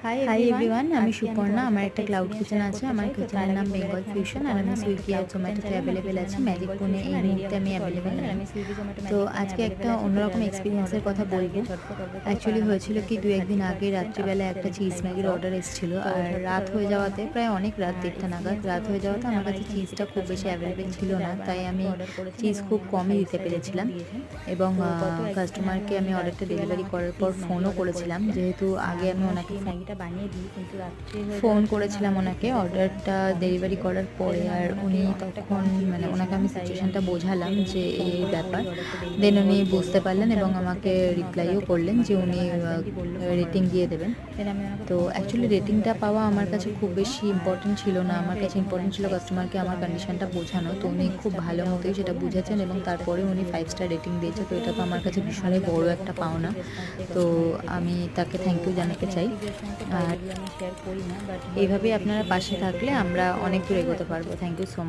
Hi everyone, আমি সুপর্ণা। আমার একটা ক্লাউড কিচেন আছে। আমার কিচেনের নাম বেঙ্গল ফিউশন, আর আমি সুইগি আর জোম্যাটোতে অ্যাভেলেবেল আছি। ম্যাজিক ফোনে এই মুহূর্তে আমি অ্যাভেলেবেল নেই। তো আজকে একটা অন্যরকম এক্সপিরিয়েন্সের কথা বলবো। অ্যাকচুয়ালি হয়েছিল কি, 2-1 দিন আগে রাত্রিবেলা একটা চিজ ম্যাগির অর্ডার এসেছিল, আর রাত হয়ে যাওয়াতে, প্রায় অনেক রাত 1:30টা নাগাদ রাত হয়ে যাওয়াতে আমার কাছে চিজটা খুব বেশি অ্যাভেলেবেল ছিল না, তাই আমি চিজ খুব কমই দিতে পেরেছিলাম। এবং কাস্টমারকে আমি অর্ডারটা ডেলিভারি করার পর ফোনও করেছিলাম, যেহেতু আগে আমি ওনাকে ম্যাগিটা বানিয়ে দিই, কিন্তু ফোন করেছিলাম ওনাকে অর্ডারটা ডেলিভারি করার পরে। আর উনি তখন মানে ওনাকে আমি সিচুয়েশানটা বোঝালাম যে এই ব্যাপার। দেন উনি বুঝতে পারলেন এবং আমাকে রিপ্লাইও করলেন যে উনি রেটিং দিয়ে দেবেন। তো অ্যাকচুয়ালি রেটিংটা পাওয়া আমার কাছে খুব বেশি ইম্পর্টেন্ট ছিল না। আমার কাছে ইম্পর্টেন্ট ছিল কাস্টমারকে আমার কন্ডিশনটা বোঝানো। তো উনি খুব ভালো মতোই সেটা বুঝেছেন এবং তারপরে উনি 5 স্টার রেটিং দিয়েছে। তো এটা তো আমার কাছে ভীষণই বড় একটা পাওনা। তো আমি তাকে থ্যাংক ইউ জানাতে চাই। আর এইভাবেই আপনারা পাশে থাকলে আমরা অনেক দূর এগোতে পারবো। Thank you so much.